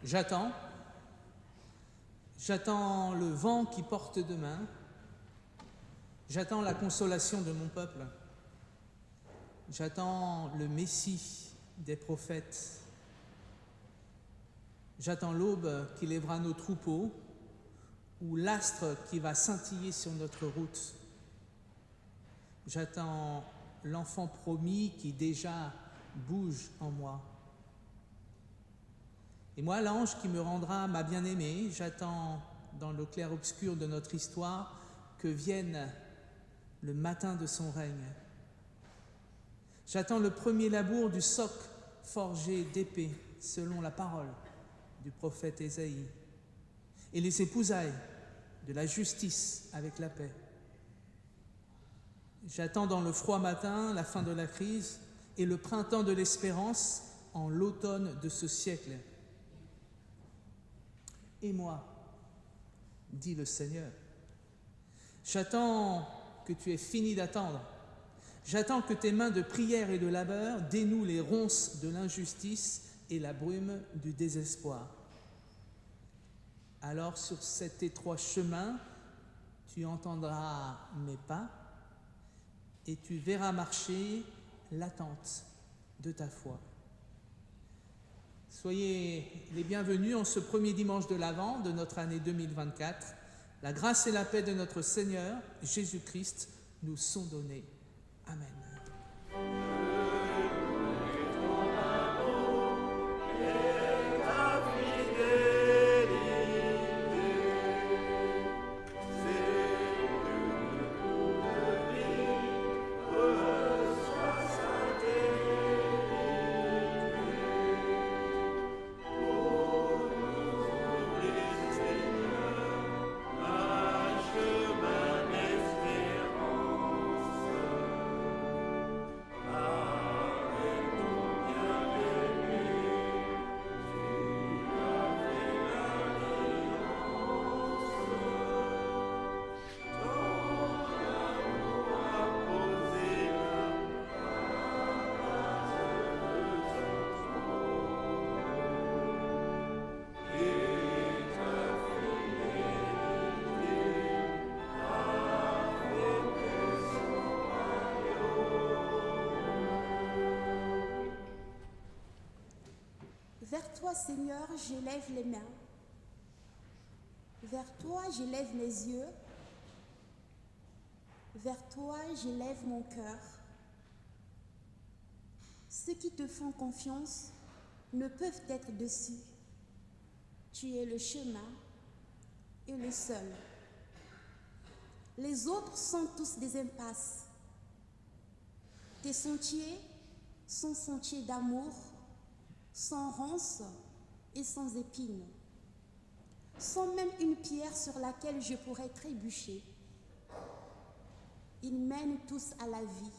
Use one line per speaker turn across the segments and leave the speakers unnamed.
J'attends le vent qui porte demain, j'attends la consolation de mon peuple, j'attends le Messie des prophètes, j'attends l'aube qui lèvera nos troupeaux ou l'astre qui va scintiller sur notre route. J'attends l'enfant promis qui déjà bouge en moi. Et moi, l'ange qui me rendra ma bien-aimée, j'attends dans le clair-obscur de notre histoire que vienne le matin de son règne. J'attends le premier labour du soc forgé d'épée, selon la parole du prophète Ésaïe, et les épousailles de la justice avec la paix. J'attends dans le froid matin la fin de la crise et le printemps de l'espérance en l'automne de ce siècle. Et moi, dit le Seigneur, j'attends que tu aies fini d'attendre. J'attends que tes mains de prière et de labeur dénouent les ronces de l'injustice et la brume du désespoir. Alors sur cet étroit chemin, tu entendras mes pas et tu verras marcher l'attente de ta foi. Soyez les bienvenus en ce premier dimanche de l'Avent de notre année 2024. La grâce et la paix de notre Seigneur Jésus-Christ nous sont données. Amen.
Vers toi, Seigneur, j'élève les mains. Vers toi, j'élève mes yeux. Vers toi, j'élève mon cœur. Ceux qui te font confiance ne peuvent être déçus. Tu es le chemin et le seul. Les autres sont tous des impasses. Tes sentiers sont sentiers d'amour, sans ronces et sans épines, sans même une pierre sur laquelle je pourrais trébucher. Ils mènent tous à la vie.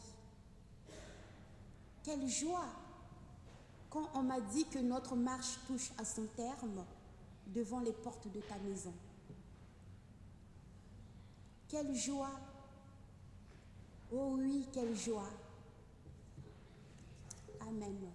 Quelle joie quand on m'a dit que notre marche touche à son terme devant les portes de ta maison. Quelle joie! Oh oui, quelle joie! Amen.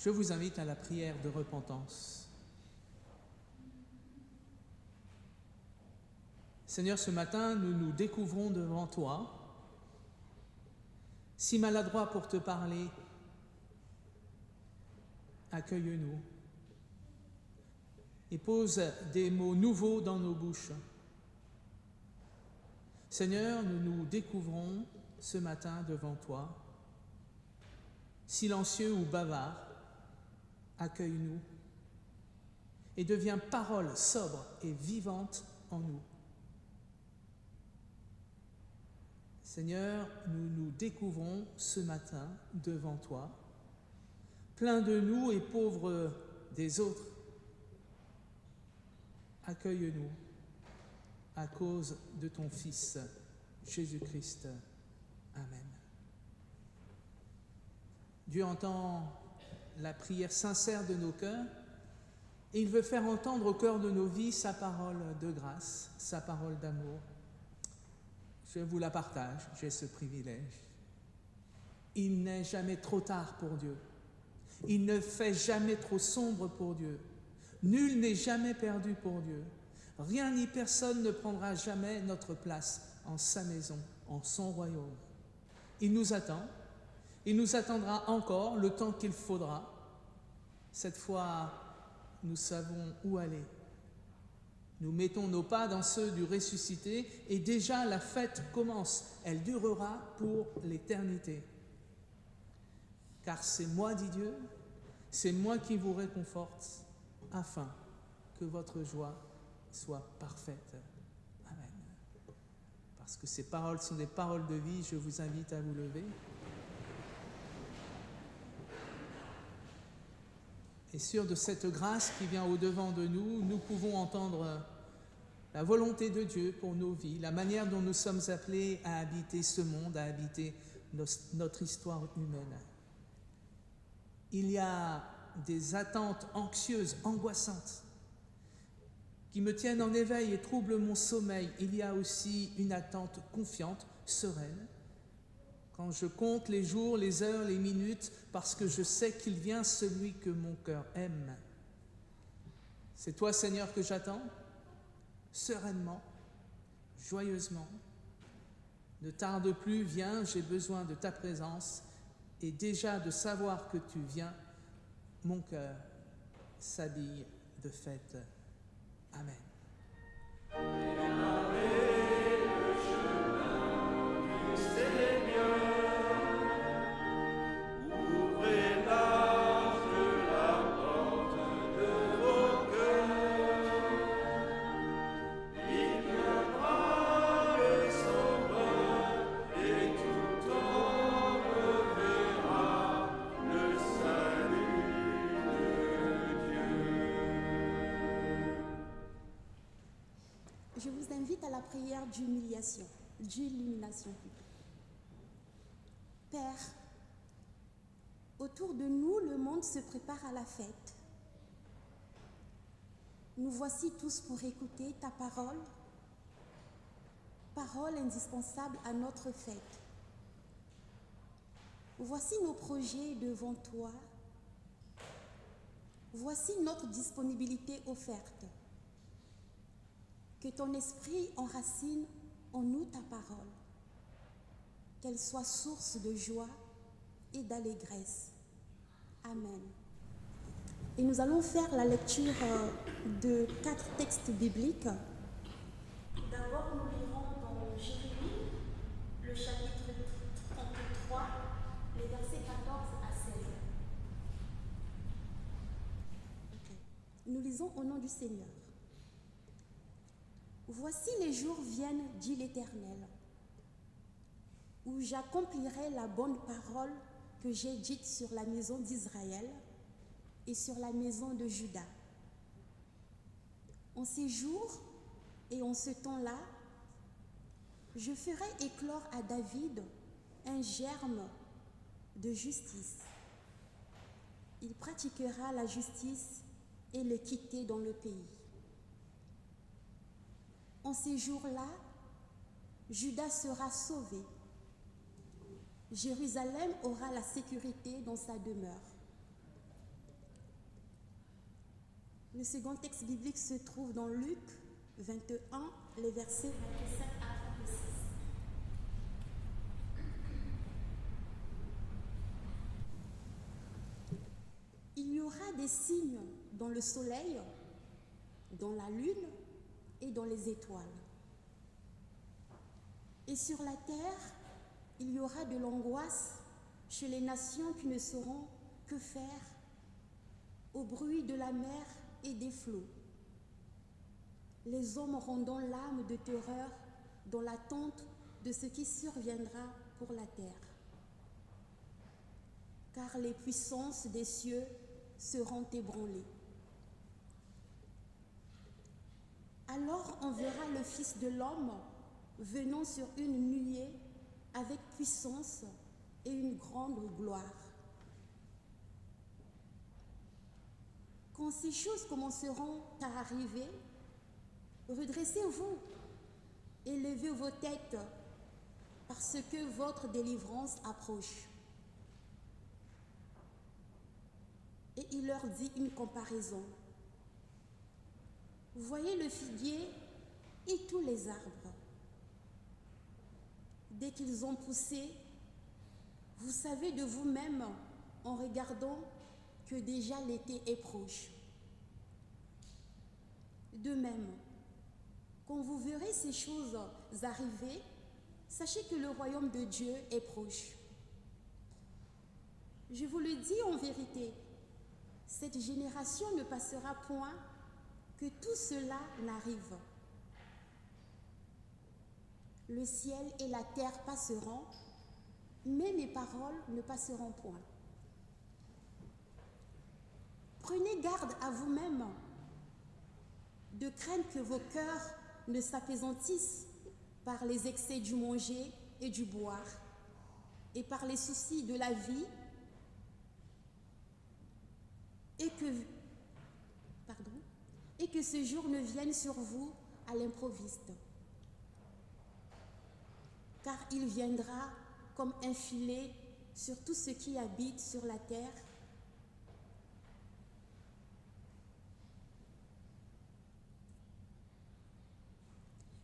Je vous invite à la prière de repentance. Seigneur, ce matin, nous nous découvrons devant toi. Si maladroit pour te parler, accueille-nous et pose des mots nouveaux dans nos bouches. Seigneur, nous nous découvrons ce matin devant toi. Silencieux ou bavard, accueille-nous et deviens parole sobre et vivante en nous. Seigneur, nous nous découvrons ce matin devant toi, pleins de nous et pauvres des autres. Accueille-nous à cause de ton Fils, Jésus-Christ. Amen. Dieu entend la prière sincère de nos cœurs et il veut faire entendre au cœur de nos vies sa parole de grâce, sa parole d'amour. Je vous la partage, j'ai ce privilège. Il n'est jamais trop tard pour Dieu. Il ne fait jamais trop sombre pour Dieu. Nul n'est jamais perdu pour Dieu. Rien ni personne ne prendra jamais notre place en sa maison, en son royaume. Il nous attend. Il nous attendra encore le temps qu'il faudra. Cette fois, nous savons où aller. Nous mettons nos pas dans ceux du ressuscité et déjà la fête commence. Elle durera pour l'éternité. Car c'est moi, dit Dieu, c'est moi qui vous réconforte afin que votre joie soit parfaite. Amen. Parce que ces paroles sont des paroles de vie, je vous invite à vous lever. Et sûr de cette grâce qui vient au-devant de nous, nous pouvons entendre la volonté de Dieu pour nos vies, la manière dont nous sommes appelés à habiter ce monde, à habiter notre histoire humaine. Il y a des attentes anxieuses, angoissantes, qui me tiennent en éveil et troublent mon sommeil. Il y a aussi une attente confiante, sereine, quand je compte les jours, les heures, les minutes, parce que je sais qu'il vient celui que mon cœur aime. C'est toi, Seigneur, que j'attends, sereinement, joyeusement. Ne tarde plus, viens, j'ai besoin de ta présence, et déjà de savoir que tu viens, mon cœur s'habille de fête. Amen.
Je vous invite à la prière d'humiliation, d'illumination. Père, autour de nous, le monde se prépare à la fête. Nous voici tous pour écouter ta parole, parole indispensable à notre fête. Voici nos projets devant toi. Voici notre disponibilité offerte. Que ton esprit enracine en nous ta parole, qu'elle soit source de joie et d'allégresse. Amen. Et nous allons faire la lecture de 4 textes bibliques. D'abord, nous lirons dans Jérémie, le chapitre 33, les versets 14 à 16. Okay. Nous lisons au nom du Seigneur. Voici les jours viennent, dit l'Éternel, où j'accomplirai la bonne parole que j'ai dite sur la maison d'Israël et sur la maison de Juda. En ces jours et en ce temps-là, je ferai éclore à David un germe de justice. Il pratiquera la justice et l'équité dans le pays. En ces jours-là, Juda sera sauvé. Jérusalem aura la sécurité dans sa demeure. Le second texte biblique se trouve dans Luc 21, les versets 27 à 36. Il y aura des signes dans le soleil, dans la lune et dans les étoiles. Et sur la terre, il y aura de l'angoisse chez les nations qui ne sauront que faire au bruit de la mer et des flots. Les hommes auront l'âme de terreur dans l'attente de ce qui surviendra pour la terre. Car les puissances des cieux seront ébranlées. Alors on verra le Fils de l'homme venant sur une nuée avec puissance et une grande gloire. Quand ces choses commenceront à arriver, redressez-vous et levez vos têtes parce que votre délivrance approche. Et il leur dit une comparaison. Voyez le figuier et tous les arbres. Dès qu'ils ont poussé, vous savez de vous-même en regardant que déjà l'été est proche. De même, quand vous verrez ces choses arriver, sachez que le royaume de Dieu est proche. Je vous le dis en vérité, cette génération ne passera point que tout cela n'arrive. Le ciel et la terre passeront, mais mes paroles ne passeront point. Prenez garde à vous-même, de craindre que vos cœurs ne s'apaisantissent par les excès du manger et du boire, et par les soucis de la vie, et que ce jour ne vienne sur vous à l'improviste. Car il viendra comme un filet sur tout ce qui habite sur la terre.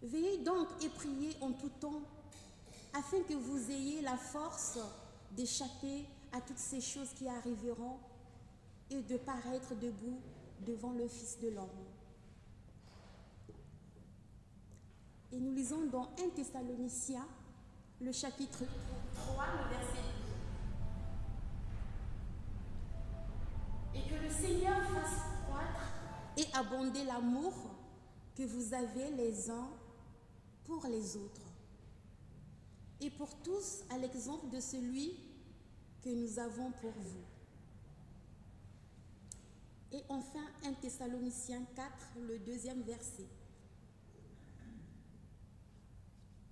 Veillez donc et priez en tout temps, afin que vous ayez la force d'échapper à toutes ces choses qui arriveront et de paraître debout devant le Fils de l'homme. Et nous lisons dans 1 Thessaloniciens, le chapitre 3, le verset 12. Et que le Seigneur fasse croître et abonder l'amour que vous avez les uns pour les autres, et pour tous à l'exemple de celui que nous avons pour vous. Et enfin, 1 Thessaloniciens 4, le 2e verset.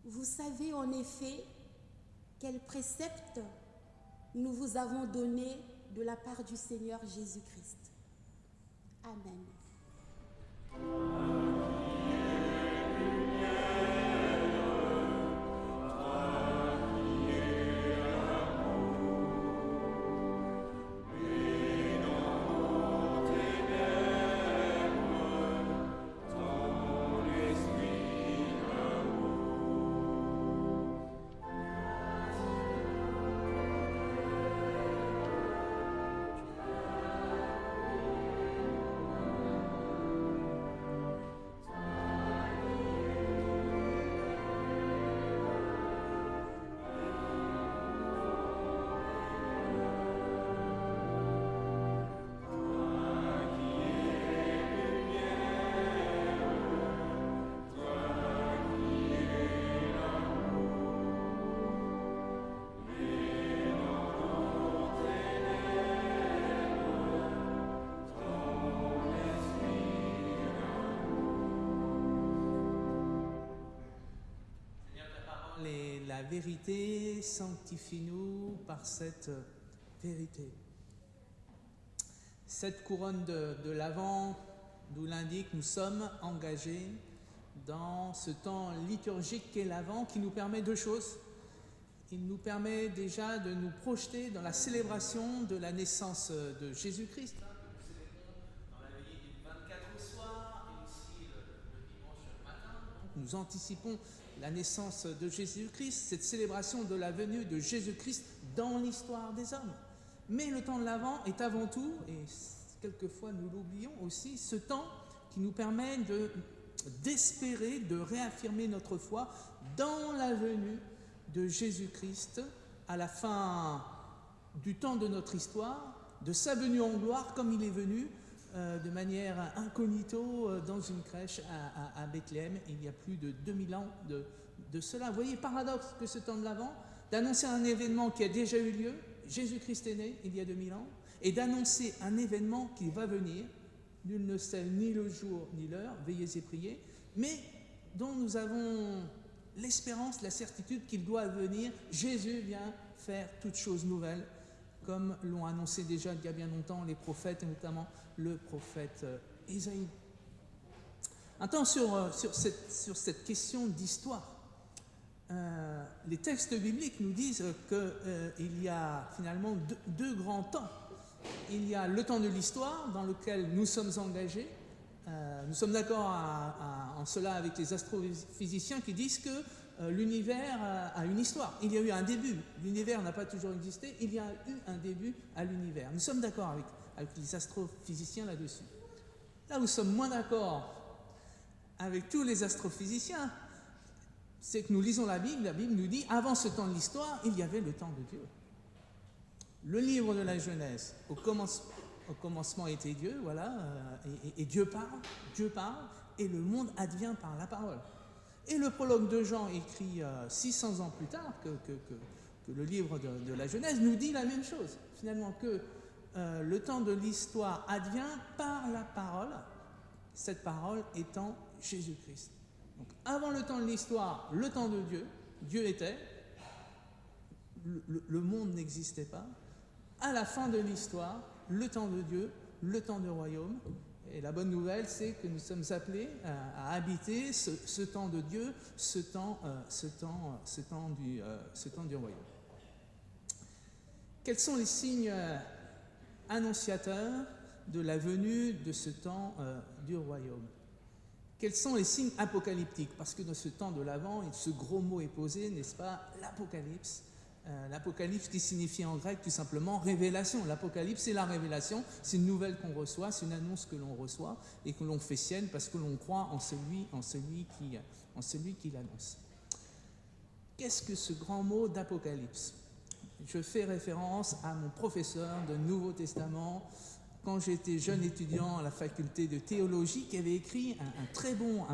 Vous savez en effet quels préceptes nous vous avons donnés de la part du Seigneur Jésus-Christ. Amen.
La vérité, sanctifie-nous par cette vérité. Cette couronne de l'Avent nous l'indique, nous sommes engagés dans ce temps liturgique qu'est l'Avent, qui nous permet deux choses. Il nous permet déjà de nous projeter dans la célébration de la naissance de Jésus-Christ. Nous célébrons dans la veillée du 24 nous anticipons la naissance de Jésus-Christ, cette célébration de la venue de Jésus-Christ dans l'histoire des hommes. Mais le temps de l'Avent est avant tout, et quelquefois nous l'oublions aussi, ce temps qui nous permet d'espérer, de réaffirmer notre foi dans la venue de Jésus-Christ à la fin du temps de notre histoire, de sa venue en gloire comme il est venu de manière incognito dans une crèche à Bethléem il y a plus de 2000 ans de cela. Vous voyez, paradoxe que ce temps de l'Avent, d'annoncer un événement qui a déjà eu lieu, Jésus-Christ est né il y a 2000 ans, et d'annoncer un événement qui va venir, nul ne sait ni le jour ni l'heure, veillez et priez, mais dont nous avons l'espérance, la certitude qu'il doit venir. Jésus vient faire toutes choses nouvelles, comme l'ont annoncé déjà il y a bien longtemps les prophètes, et notamment le prophète Ésaïe. Un temps sur cette question d'histoire. Les textes bibliques nous disent qu'il y a finalement deux grands temps. Il y a le temps de l'histoire dans lequel nous sommes engagés. Nous sommes d'accord en cela avec les astrophysiciens qui disent que l'univers a une histoire. Il y a eu un début. L'univers n'a pas toujours existé. Il y a eu un début à l'univers. Nous sommes d'accord avec les astrophysiciens là-dessus. Là où nous sommes moins d'accord avec tous les astrophysiciens, c'est que nous lisons la Bible nous dit, avant ce temps de l'histoire, il y avait le temps de Dieu. Le livre de la Genèse, au commencement était Dieu, voilà, et Dieu parle, et le monde advient par la parole. Et le prologue de Jean, écrit 600 ans plus tard que le livre de la Genèse, nous dit la même chose, finalement, que le temps de l'histoire advient par la parole, cette parole étant Jésus-Christ. Donc, avant le temps de l'histoire, le temps de Dieu, Dieu était, le monde n'existait pas. À la fin de l'histoire, le temps de Dieu, le temps du royaume. Et la bonne nouvelle, c'est que nous sommes appelés à habiter ce temps de Dieu, ce temps du royaume. Quels sont les signes annonciateurs de la venue de ce temps du royaume? Quels sont les signes apocalyptiques? Parce que dans ce temps de l'Avent, ce gros mot est posé, n'est-ce pas? L'Apocalypse. L'Apocalypse qui signifie en grec tout simplement révélation. L'Apocalypse, c'est la révélation, c'est une nouvelle qu'on reçoit, c'est une annonce que l'on reçoit et que l'on fait sienne parce que l'on croit en celui qui l'annonce. Qu'est-ce que ce grand mot d'Apocalypse? Je fais référence à mon professeur de Nouveau Testament quand j'étais jeune étudiant à la faculté de théologie, qui avait écrit un très bon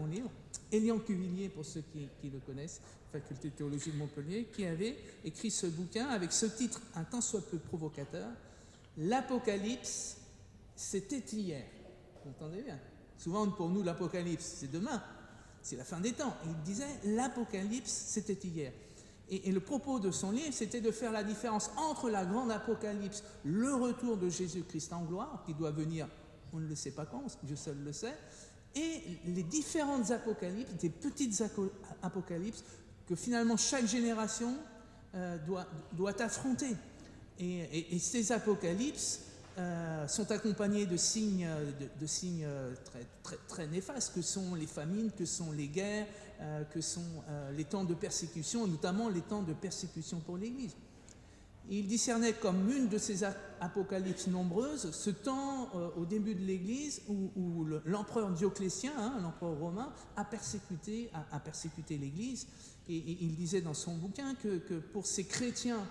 livre, Élian Cuvillier pour ceux qui le connaissent, faculté de théologie de Montpellier, qui avait écrit ce bouquin avec ce titre un tant soit peu provocateur, l'Apocalypse, c'était hier. Vous entendez bien? Souvent pour nous l'Apocalypse c'est demain, c'est la fin des temps. Et il disait l'Apocalypse c'était hier. Et le propos de son livre, c'était de faire la différence entre la grande apocalypse, le retour de Jésus-Christ en gloire, qui doit venir, on ne le sait pas quand, Dieu seul le sait, et les différentes apocalypses, des petites apocalypses, que finalement chaque génération doit affronter. Et ces apocalypses sont accompagnées de signes très, très, très néfastes, que sont les famines, que sont les guerres, que sont les temps de persécution, notamment les temps de persécution pour l'Église. Il discernait comme une de ces apocalypses nombreuses ce temps au début de l'Église où l'empereur Dioclétien, l'empereur romain, a persécuté l'Église. Et il disait dans son bouquin que pour ces chrétiens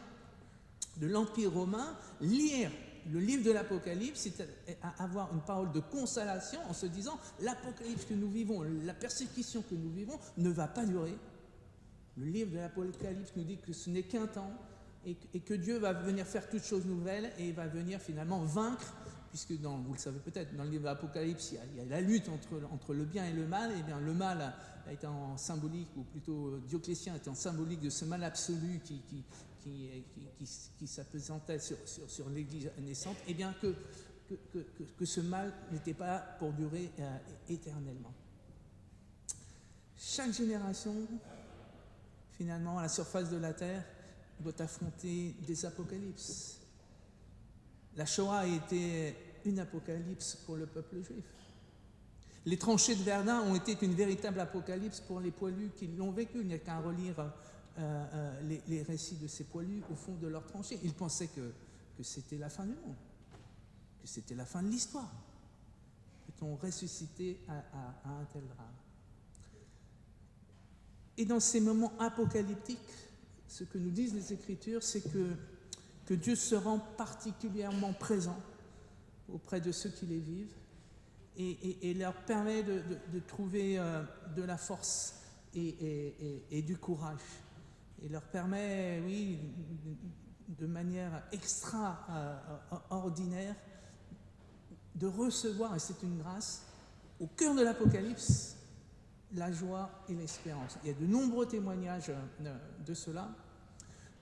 de l'Empire romain, lire le livre de l'Apocalypse, c'est avoir une parole de consolation en se disant l'Apocalypse que nous vivons, la persécution que nous vivons ne va pas durer. Le livre de l'Apocalypse nous dit que ce n'est qu'un temps et que Dieu va venir faire toutes choses nouvelles et va venir finalement vaincre, puisque vous le savez peut-être, dans le livre de l'Apocalypse, il y a la lutte entre le bien et le mal. Et bien le mal est en symbolique, ou plutôt Dioclétien est en symbolique de ce mal absolu qui s'appesantait sur l'Église naissante, et bien que ce mal n'était pas pour durer éternellement. Chaque génération, finalement, à la surface de la terre, doit affronter des apocalypses. La Shoah a été une apocalypse pour le peuple juif. Les tranchées de Verdun ont été une véritable apocalypse pour les poilus qui l'ont vécu. Il n'y a qu'à relire les récits de ces poilus au fond de leurs tranchées. Ils pensaient que c'était la fin du monde, que c'était la fin de l'histoire. Peut-on ressusciter à un tel drame? Et dans ces moments apocalyptiques, ce que nous disent les Écritures, c'est que Dieu se rend particulièrement présent auprès de ceux qui les vivent et leur permet de trouver de la force et du courage. Et leur permet, oui, de manière extraordinaire, de recevoir, et c'est une grâce, au cœur de l'Apocalypse, la joie et l'espérance. Il y a de nombreux témoignages de cela.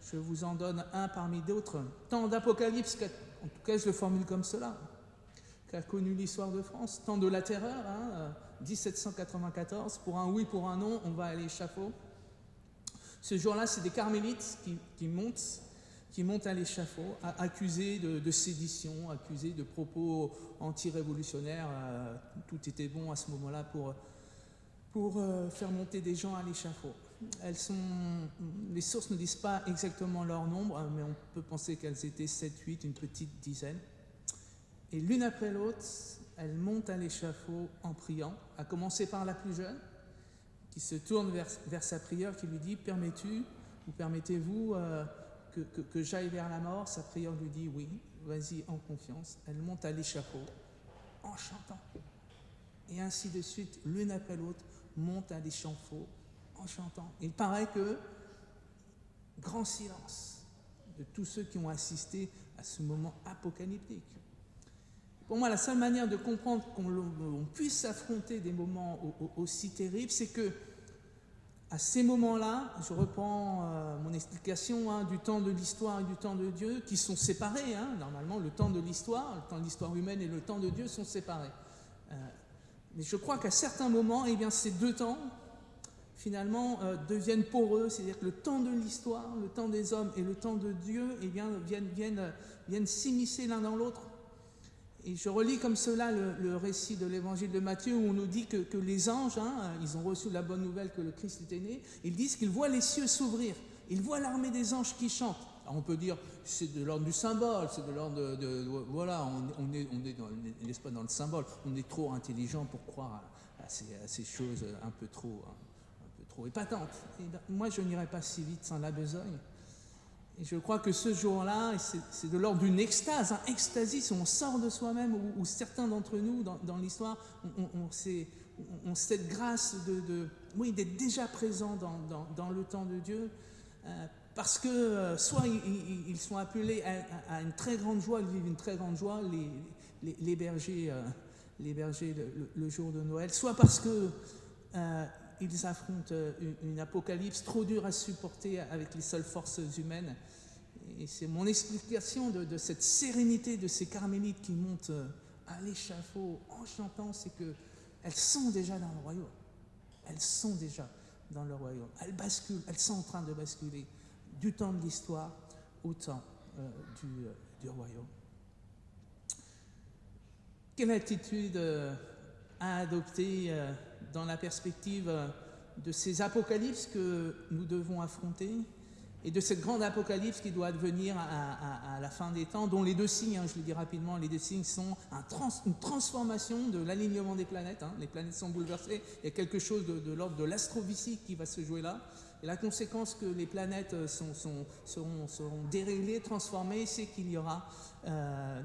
Je vous en donne un parmi d'autres. Tant d'Apocalypse, en tout cas je le formule comme cela, qu'a connu l'histoire de France, temps de la terreur, 1794, pour un oui, pour un non, on va à l'échafaud. Ce jour-là, c'est des carmélites qui montent à l'échafaud, accusés de sédition, accusés de propos anti-révolutionnaires. Tout était bon à ce moment-là pour faire monter des gens à l'échafaud. Les sources ne disent pas exactement leur nombre, mais on peut penser qu'elles étaient 7, 8, une petite dizaine. Et l'une après l'autre, elles montent à l'échafaud en priant, à commencer par la plus jeune, qui se tourne vers sa prieure, qui lui dit « Permets-tu ou permettez-vous que j'aille vers la mort ?» Sa prieure lui dit « Oui, vas-y en confiance. » Elle monte à l'échafaud en chantant. Et ainsi de suite, l'une après l'autre, monte à l'échafaud en chantant. Il paraît que grand silence de tous ceux qui ont assisté à ce moment apocalyptique. Pour moi, la seule manière de comprendre qu'on puisse affronter des moments aussi terribles, c'est que à ces moments-là, je reprends mon explication du temps de l'histoire et du temps de Dieu, qui sont séparés. Normalement, le temps de l'histoire humaine et le temps de Dieu sont séparés. Mais je crois qu'à certains moments, ces deux temps, finalement, deviennent poreux. C'est-à-dire que le temps de l'histoire, le temps des hommes et le temps de Dieu, viennent s'immiscer l'un dans l'autre. Et je relis comme cela le récit de l'évangile de Matthieu, où on nous dit que les anges, ils ont reçu la bonne nouvelle que le Christ était né. Ils disent qu'ils voient les cieux s'ouvrir. Ils voient l'armée des anges qui chantent. Alors on peut dire c'est de l'ordre du symbole, c'est de l'ordre voilà, on est n'est-ce pas, dans le symbole. On est trop intelligent pour croire à ces choses un peu trop épatantes. Et moi, je n'irai pas si vite sans la besogne. Et je crois que ce jour-là, c'est de l'ordre d'une extase, extasis, où on sort de soi-même, où certains d'entre nous, dans l'histoire, ont cette grâce d'être déjà présents dans le temps de Dieu, parce que soit ils sont appelés à une très grande joie, ils vivent une très grande joie, les bergers le jour de Noël, soit parce que ils affrontent une apocalypse trop dure à supporter avec les seules forces humaines. Et c'est mon explication de cette sérénité de ces carmélites qui montent à l'échafaud en chantant, c'est qu'elles sont déjà dans le royaume. Elles sont déjà dans le royaume. Elles basculent, elles sont en train de basculer du temps de l'histoire au temps du royaume. Quelle attitude à adopter dans la perspective de ces apocalypses que nous devons affronter et de cette grande apocalypse qui doit advenir à la fin des temps, dont les deux signes, je le dis rapidement, les deux signes sont une transformation de l'alignement des planètes. Les planètes sont bouleversées, il y a quelque chose de l'ordre de l'astrophysique qui va se jouer là. Et la conséquence que les planètes seront déréglées, transformées, c'est qu'il y aura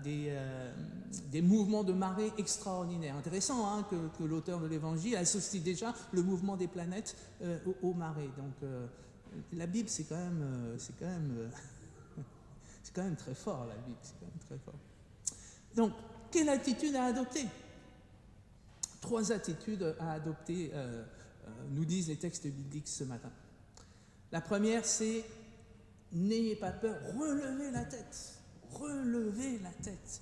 des mouvements de marée extraordinaires. Intéressant que l'auteur de l'Évangile associe déjà le mouvement des planètes aux marées. Donc la Bible, c'est quand même très fort, la Bible, c'est quand même très fort. Donc, quelle attitude à adopter ? 3 attitudes à adopter, nous disent les textes bibliques ce matin. La première, c'est n'ayez pas peur, relevez la tête. Relevez la tête.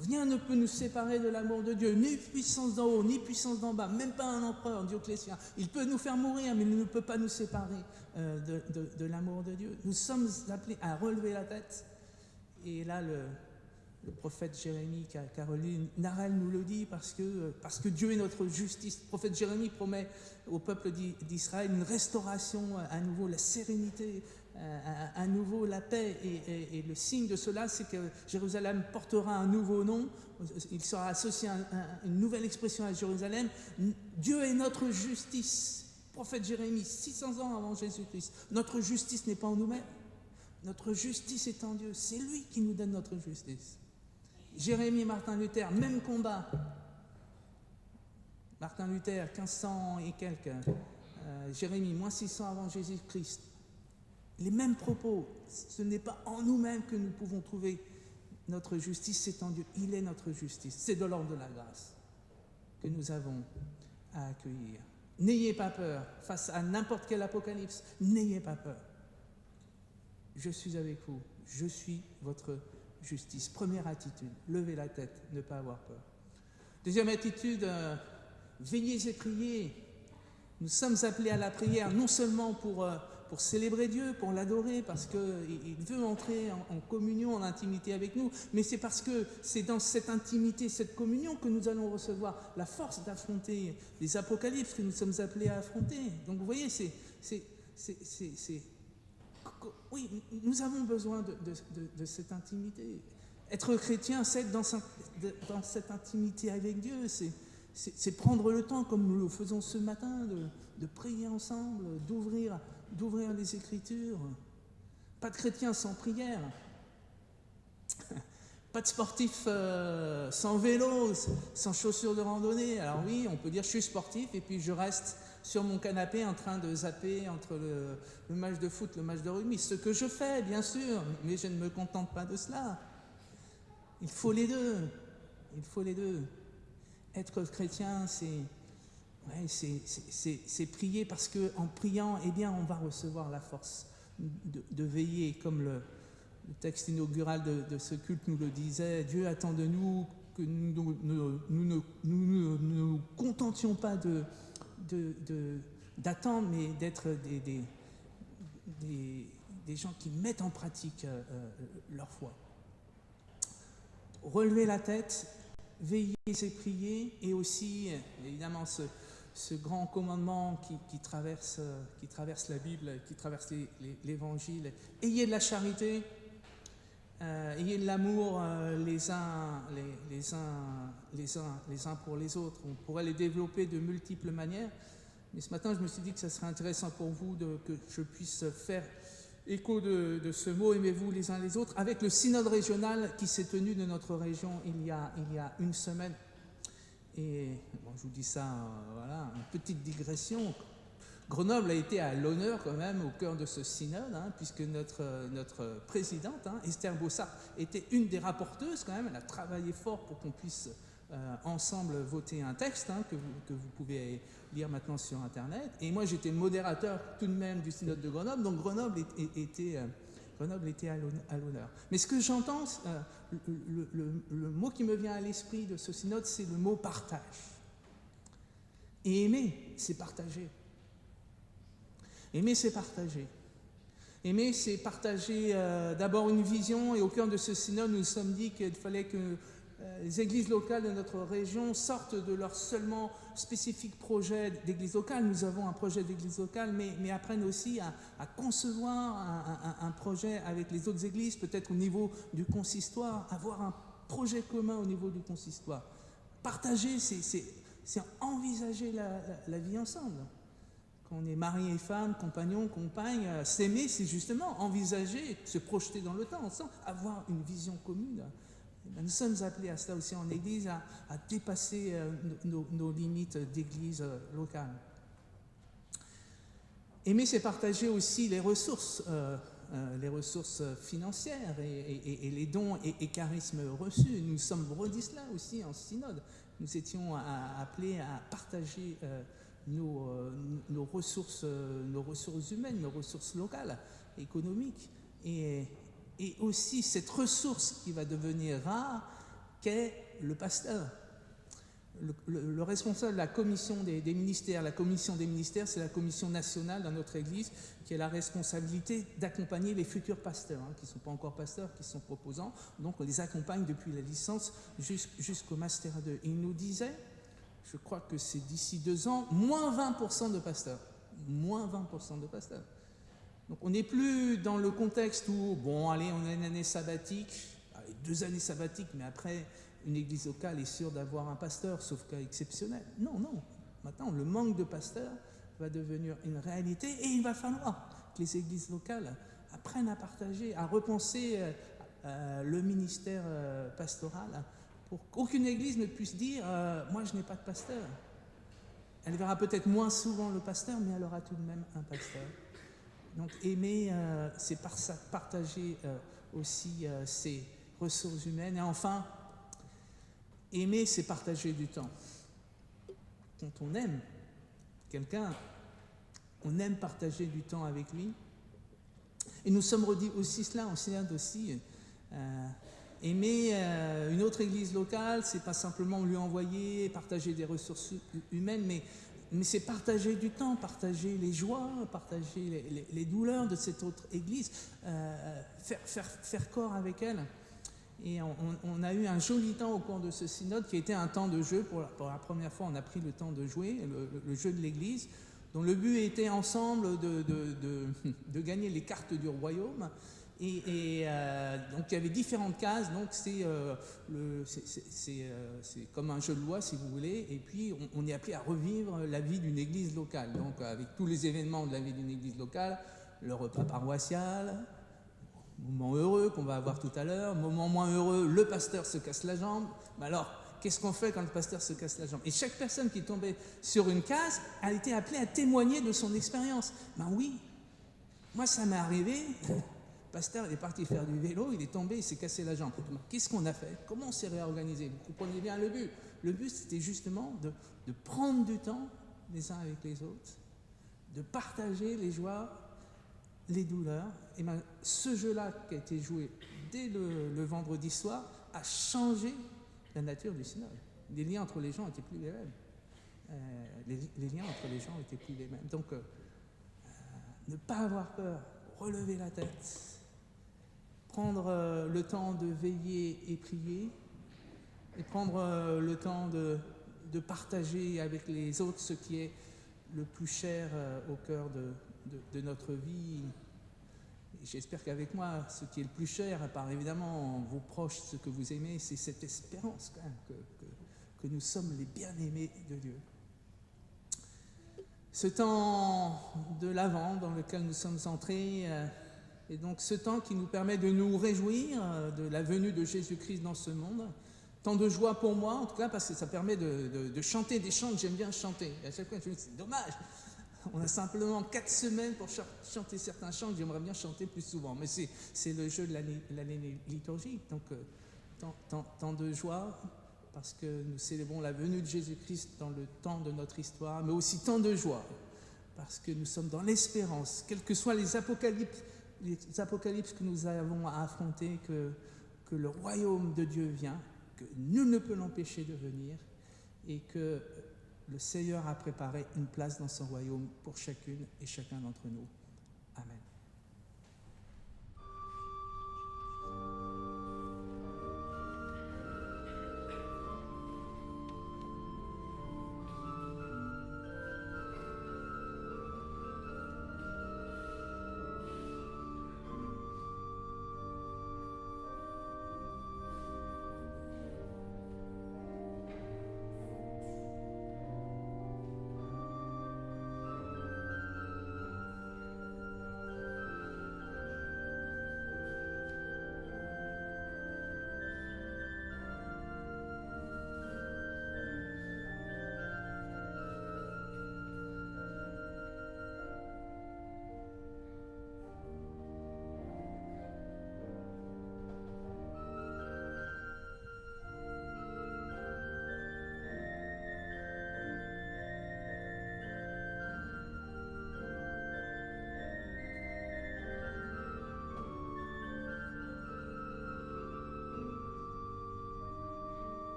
Rien ne peut nous séparer de l'amour de Dieu, ni puissance d'en haut, ni puissance d'en bas, même pas un empereur, Dioclétien. Il peut nous faire mourir, mais il ne peut pas nous séparer de l'amour de Dieu. Nous sommes appelés à relever la tête. Et là, le prophète Jérémie, Caroline Narel nous le dit, parce que Dieu est notre justice. Le prophète Jérémie promet au peuple d'Israël une restauration, à nouveau la sérénité, à nouveau la paix. Et le signe de cela, c'est que Jérusalem portera un nouveau nom. Il sera associé à une nouvelle expression à Jérusalem. Dieu est notre justice. Prophète Jérémie, 600 ans avant Jésus-Christ. Notre justice n'est pas en nous-mêmes. Notre justice est en Dieu. C'est lui qui nous donne notre justice. Jérémie et Martin Luther, même combat. Martin Luther, 1500 et quelques. Jérémie, moins 600 avant Jésus-Christ. Les mêmes propos. Ce n'est pas en nous-mêmes que nous pouvons trouver notre justice, c'est en Dieu. Il est notre justice. C'est de l'ordre de la grâce que nous avons à accueillir. N'ayez pas peur face à n'importe quel apocalypse. N'ayez pas peur. Je suis avec vous. Je suis votre justice. Première attitude, levez la tête, ne pas avoir peur. Deuxième attitude, veillez et priez. Nous sommes appelés à la prière, non seulement pour célébrer Dieu, pour l'adorer, parce qu'il veut entrer en communion, en intimité avec nous, mais c'est parce que c'est dans cette intimité, cette communion que nous allons recevoir la force d'affronter les apocalypses que nous sommes appelés à affronter. Donc vous voyez, oui, nous avons besoin de cette intimité. Être chrétien, c'est être dans cette intimité avec Dieu, c'est prendre le temps, comme nous le faisons ce matin, de prier ensemble, d'ouvrir les Écritures. Pas de chrétien sans prière. Pas de sportif sans vélo, sans chaussures de randonnée. Alors oui, on peut dire je suis sportif et puis je reste sur mon canapé en train de zapper entre le match de foot, le match de rugby. Ce que je fais, bien sûr, mais je ne me contente pas de cela. Il faut les deux. Il faut les deux. Être chrétien, c'est prier, parce qu'en priant, eh bien, on va recevoir la force de veiller, comme le texte inaugural de ce culte nous le disait. Dieu attend de nous que nous ne nous contentions pas d'attendre, mais d'être des gens qui mettent en pratique leur foi. Relevez la tête, veillez et priez, et aussi, évidemment, ce grand commandement qui traverse la Bible, qui traverse l'Évangile. Ayez de la charité, ayez de l'amour les uns pour les autres. On pourrait les développer de multiples manières, mais ce matin, je me suis dit que ça serait intéressant pour vous que je puisse faire écho de ce mot, aimez-vous les uns les autres, avec le synode régional qui s'est tenu de notre région il y a une semaine. Et bon, je vous dis ça, voilà, une petite digression. Grenoble a été à l'honneur quand même au cœur de ce synode, puisque notre présidente, Esther Bossart, était une des rapporteuses quand même. Elle a travaillé fort pour qu'on puisse ensemble voter un texte que vous pouvez lire maintenant sur Internet. Et moi, j'étais modérateur tout de même du synode de Grenoble, donc Grenoble était à l'honneur. Mais ce que j'entends, le mot qui me vient à l'esprit de ce synode, c'est le mot partage. Et aimer, c'est partager. Aimer, c'est partager. Aimer, c'est partager d'abord une vision, et au cœur de ce synode, nous nous sommes dit qu'il fallait que les églises locales de notre région sortent de leur seulement spécifique projet d'église locale. Nous avons un projet d'église locale, mais apprennent aussi à concevoir un projet avec les autres églises, peut-être au niveau du consistoire, avoir un projet commun au niveau du consistoire. Partager, c'est envisager la vie ensemble. Quand on est mari et femme, compagnon, compagne, s'aimer, c'est justement envisager, se projeter dans le temps ensemble, avoir une vision commune. Nous sommes appelés à cela aussi en Église, à dépasser nos limites d'Église locale. Aimer, c'est partager aussi les ressources financières et les dons et charismes reçus. Nous sommes redits cela aussi en synode. Nous étions appelés à partager nos ressources humaines, nos ressources locales, économiques, et aussi cette ressource qui va devenir rare, qu'est le pasteur. le responsable de la commission des ministères, la commission des ministères, c'est la commission nationale dans notre Église qui a la responsabilité d'accompagner les futurs pasteurs, qui ne sont pas encore pasteurs, qui sont proposants. Donc on les accompagne depuis la licence jusqu'au Master 2. Il nous disait, je crois que c'est d'ici 2 ans, moins 20% de pasteurs. Moins 20% de pasteurs. Donc on n'est plus dans le contexte où, bon, allez, on a une année sabbatique, 2 années sabbatiques, mais après, une église locale est sûre d'avoir un pasteur, sauf cas exceptionnel. Non, non. Maintenant, le manque de pasteurs va devenir une réalité et il va falloir que les églises locales apprennent à partager, à repenser le ministère pastoral pour qu'aucune église ne puisse dire « moi, je n'ai pas de pasteur ». Elle verra peut-être moins souvent le pasteur, mais elle aura tout de même un pasteur. Donc aimer, c'est partager aussi ses ressources humaines. Et enfin, aimer, c'est partager du temps. Quand on aime quelqu'un, on aime partager du temps avec lui. Et nous sommes redits aussi cela, en synode aussi. Aimer une autre église locale, c'est pas simplement lui envoyer, partager des ressources humaines, mais c'est partager du temps, partager les joies, partager les douleurs de cette autre église, faire corps avec elle. Et on a eu un joli temps au cours de ce synode qui était un temps de jeu. Pour la première fois, on a pris le temps de jouer, le jeu de l'église, dont le but était ensemble de gagner les cartes du royaume. Et donc il y avait différentes cases, donc c'est comme un jeu de loi si vous voulez, et puis on est appelé à revivre la vie d'une église locale, donc avec tous les événements de la vie d'une église locale, le repas paroissial, moment heureux qu'on va avoir tout à l'heure, moment moins heureux, le pasteur se casse la jambe. Mais alors, qu'est-ce qu'on fait quand le pasteur se casse la jambe? Et chaque personne qui tombait sur une case a été appelée à témoigner de son expérience. Ben oui, moi ça m'est arrivé. Le pasteur, il est parti faire du vélo, il est tombé, il s'est cassé la jambe. Qu'est-ce qu'on a fait? Comment on s'est réorganisé? Vous comprenez bien le but. Le but, c'était justement de prendre du temps les uns avec les autres, de partager les joies, les douleurs. Et bien, ce jeu-là qui a été joué dès le vendredi soir a changé la nature du synode. Les liens entre les gens n'étaient plus les mêmes. Les liens entre les gens n'étaient plus les mêmes. Donc, ne pas avoir peur, relever la tête, prendre le temps de veiller et prier, et prendre le temps de partager avec les autres ce qui est le plus cher au cœur de notre vie. Et j'espère qu'avec moi, ce qui est le plus cher, à part évidemment vos proches, ce que vous aimez, c'est cette espérance quand même, que nous sommes les bien-aimés de Dieu. Ce temps de l'Avent dans lequel nous sommes entrés, et donc ce temps qui nous permet de nous réjouir de la venue de Jésus-Christ dans ce monde. Tant de joie pour moi, en tout cas, parce que ça permet de chanter des chants que j'aime bien chanter. Et à chaque fois, je me dis, c'est dommage, on a simplement 4 semaines pour chanter certains chants que j'aimerais bien chanter plus souvent. Mais c'est le jeu de l'année liturgique. Donc, tant de joie, parce que nous célébrons la venue de Jésus-Christ dans le temps de notre histoire, mais aussi tant de joie, parce que nous sommes dans l'espérance, quels que soient les apocalypses que nous avons à affronter, que le royaume de Dieu vient, que nul ne peut l'empêcher de venir, et que le Seigneur a préparé une place dans son royaume pour chacune et chacun d'entre nous. Amen.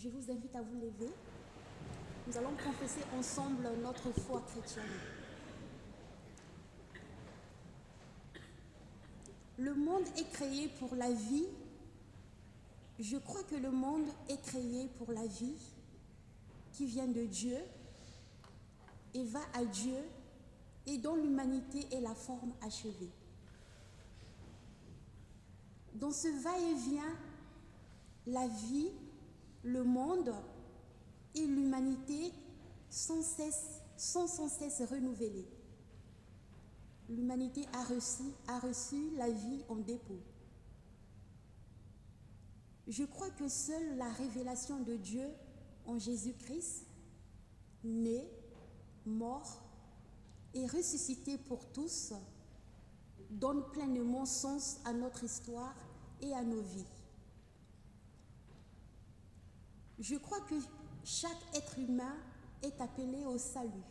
Je vous invite à vous lever. Nous allons confesser ensemble notre foi chrétienne. Le monde est créé pour la vie. Je crois que le monde est créé pour la vie qui vient de Dieu et va à Dieu et dont l'humanité est la forme achevée. Dans ce va-et-vient, la vie, le monde et l'humanité sont sans cesse renouvelés. L'humanité a reçu la vie en dépôt. Je crois que seule la révélation de Dieu en Jésus-Christ, né, mort et ressuscité pour tous, donne pleinement sens à notre histoire et à nos vies. Je crois que chaque être humain est appelé au salut,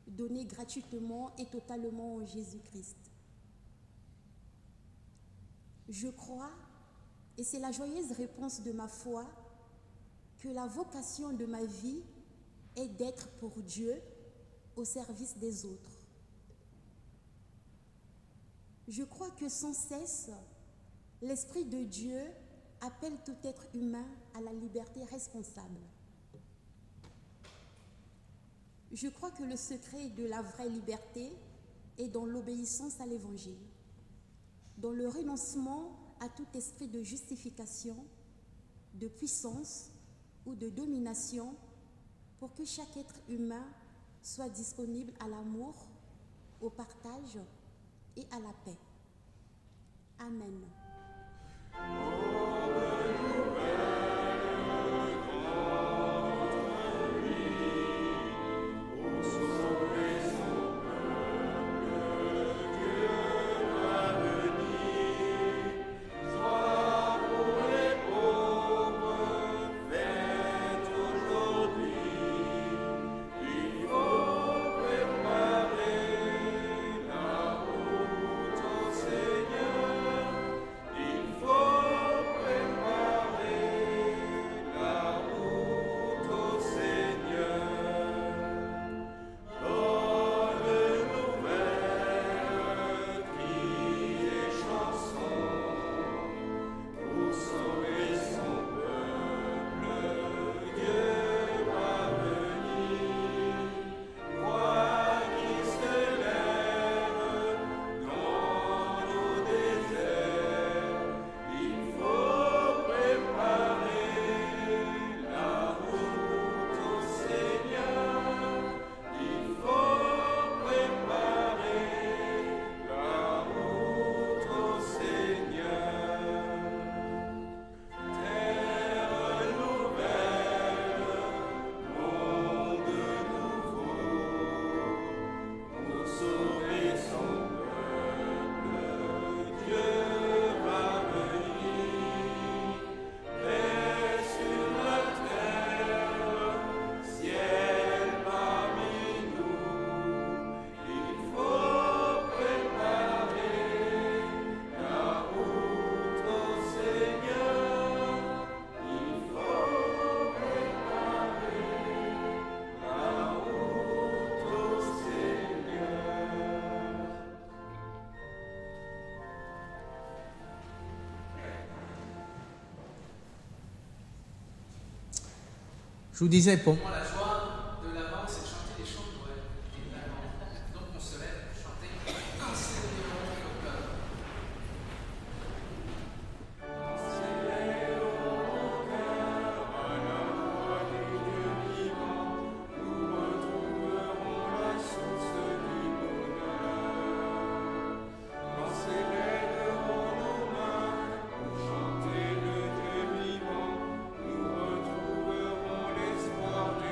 donné gratuitement et totalement en Jésus-Christ. Je crois, et c'est la joyeuse réponse de ma foi, que la vocation de ma vie est d'être pour Dieu au service des autres. Je crois que sans cesse, l'Esprit de Dieu appelle tout être humain à la liberté responsable. Je crois que le secret de la vraie liberté est dans l'obéissance à l'Évangile, dans le renoncement à tout esprit de justification, de puissance ou de domination, pour que chaque être humain soit disponible à l'amour, au partage et à la paix. Amen.
Je vous disais, pour moi, la joie de l'Avent, c'est de chanter les chants de Noël, évidemment. Donc on se lève pour chanter « Enseignez-nous nos cœurs ».
Chanter le Dieu vivant, nous retrouverons l'espoir du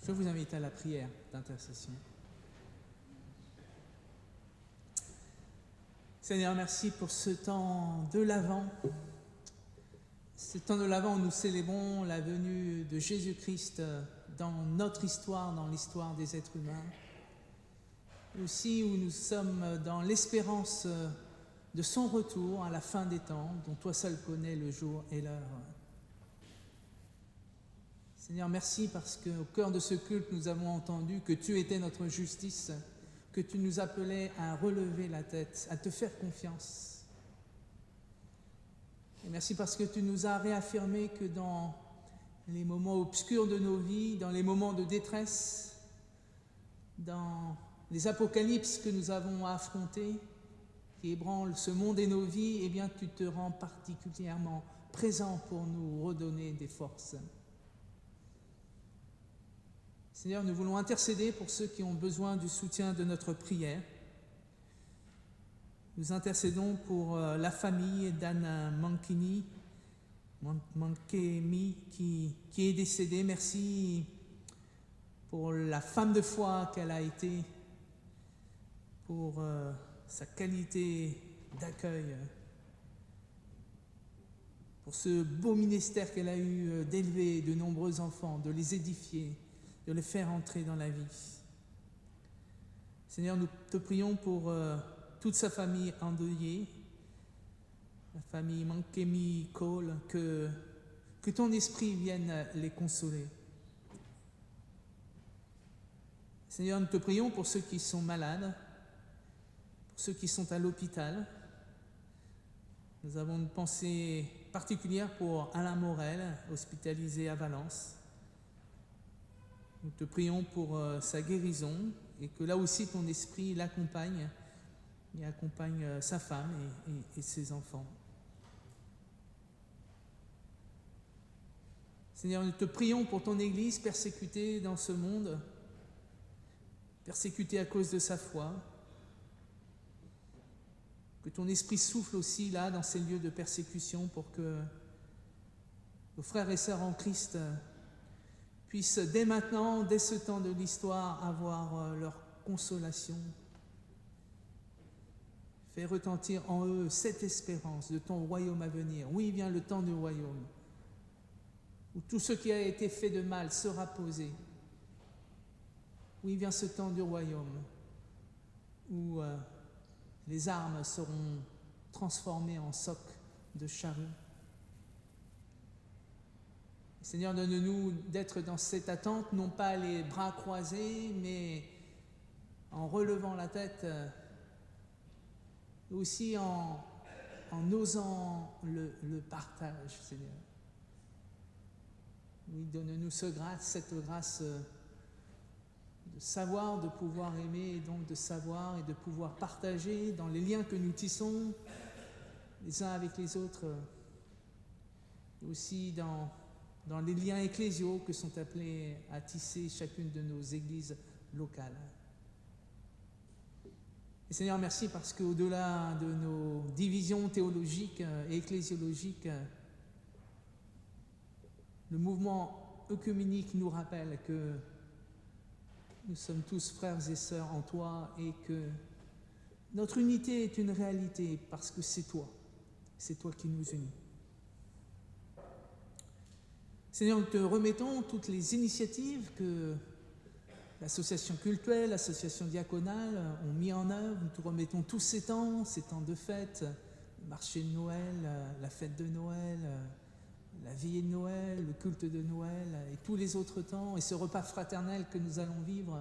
Je vous invite à la prière d'intercession. Seigneur, merci pour ce temps de l'Avent. Ce temps de l'Avent où nous célébrons la venue de Jésus-Christ dans notre histoire, dans l'histoire des êtres humains. Aussi où nous sommes dans l'espérance de son retour à la fin des temps, dont toi seul connais le jour et l'heure. Seigneur, merci parce qu'au cœur de ce culte, nous avons entendu que tu étais notre justice, que tu nous appelais à relever la tête, à te faire confiance. Et merci parce que tu nous as réaffirmé que dans les moments obscurs de nos vies, dans les moments de détresse, dans les apocalypses que nous avons à affronter, qui ébranlent ce monde et nos vies, eh bien tu te rends particulièrement présent pour nous redonner des forces. Seigneur, nous voulons intercéder pour ceux qui ont besoin du soutien de notre prière. Nous intercédons pour la famille d'Anna Mankemi qui est décédée. Merci pour la femme de foi qu'elle a été, pour sa qualité d'accueil, pour ce beau ministère qu'elle a eu d'élever de nombreux enfants, de les édifier, de les faire entrer dans la vie. Seigneur, nous te prions pour toute sa famille endeuillée, la famille Mankemi Cole, que ton esprit vienne les consoler. Seigneur, nous te prions pour ceux qui sont malades, pour ceux qui sont à l'hôpital. Nous avons une pensée particulière pour Alain Morel, hospitalisé à Valence. Nous te prions pour sa guérison et que là aussi ton esprit l'accompagne et accompagne sa femme et ses enfants. Seigneur, nous te prions pour ton Église persécutée dans ce monde, persécutée à cause de sa foi. Que ton esprit souffle aussi là dans ces lieux de persécution pour que nos frères et sœurs en Christ puissent dès maintenant, dès ce temps de l'histoire, avoir leur consolation. Fais retentir en eux cette espérance de ton royaume à venir. Oui, vient le temps du royaume, où tout ce qui a été fait de mal sera posé. Oui, vient ce temps du royaume, où les armes seront transformées en socs de charrues. Seigneur, donne-nous d'être dans cette attente, non pas les bras croisés, mais en relevant la tête, aussi en osant le partage, Seigneur. Oui, donne-nous cette grâce de savoir, de pouvoir aimer, et donc de savoir et de pouvoir partager dans les liens que nous tissons les uns avec les autres, et aussi dans les liens ecclésiaux que sont appelés à tisser chacune de nos églises locales. Et Seigneur, merci parce qu'au-delà de nos divisions théologiques et ecclésiologiques, le mouvement œcuménique nous rappelle que nous sommes tous frères et sœurs en toi et que notre unité est une réalité parce que c'est toi qui nous unis. Seigneur, nous te remettons toutes les initiatives que l'association cultuelle, l'association diaconale ont mis en œuvre. Nous te remettons tous ces temps de fête, le marché de Noël, la fête de Noël, la veillée de Noël, le culte de Noël et tous les autres temps, et ce repas fraternel que nous allons vivre.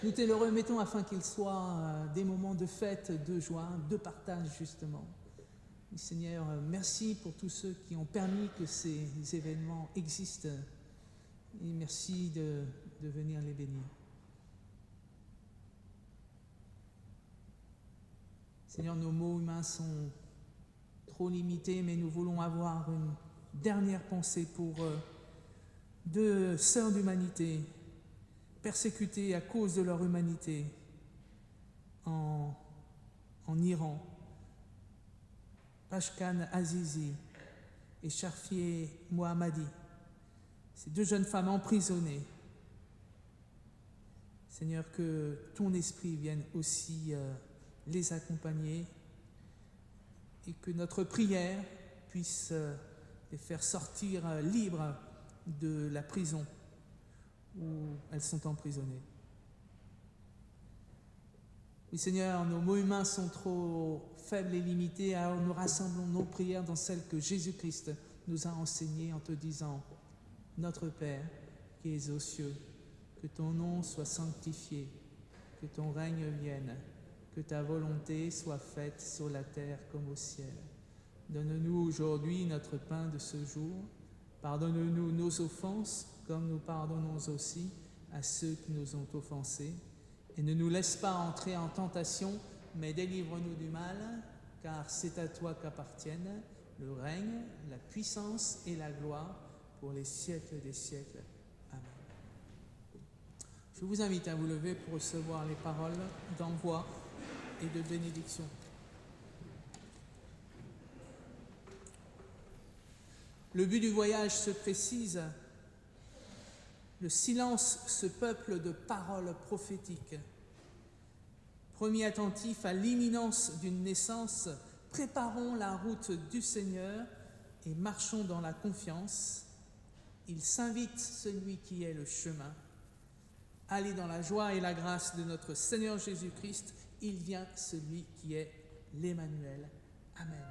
Nous te le remettons afin qu'il soit des moments de fête, de joie, de partage justement. Seigneur, merci pour tous ceux qui ont permis que ces événements existent et merci de venir les bénir. Seigneur, nos mots humains sont trop limités, mais nous voulons avoir une dernière pensée pour deux sœurs d'humanité persécutées à cause de leur humanité en Iran. Pashkan Azizi et Sharfieh Mohammadi, ces deux jeunes femmes emprisonnées Seigneur, que ton esprit vienne aussi les accompagner et que notre prière puisse les faire sortir libres de la prison où elles sont emprisonnées. Oui, Seigneur, nos mots humains sont trop faibles et limités, alors nous rassemblons nos prières dans celles que Jésus-Christ nous a enseignées en te disant « Notre Père qui es aux cieux, que ton nom soit sanctifié, que ton règne vienne, que ta volonté soit faite sur la terre comme au ciel. Donne-nous aujourd'hui notre pain de ce jour. Pardonne-nous nos offenses, comme nous pardonnons aussi à ceux qui nous ont offensés. Et ne nous laisse pas entrer en tentation, mais délivre-nous du mal, car c'est à toi qu'appartiennent le règne, la puissance et la gloire pour les siècles des siècles. Amen. Je vous invite à vous lever pour recevoir les paroles d'envoi et de bénédiction. Le but du voyage se précise. Le silence se peuple de paroles prophétiques. Premiers attentifs à l'imminence d'une naissance, préparons la route du Seigneur et marchons dans la confiance. Il s'invite celui qui est le chemin. Allez dans la joie et la grâce de notre Seigneur Jésus-Christ. Il vient celui qui est l'Emmanuel. Amen.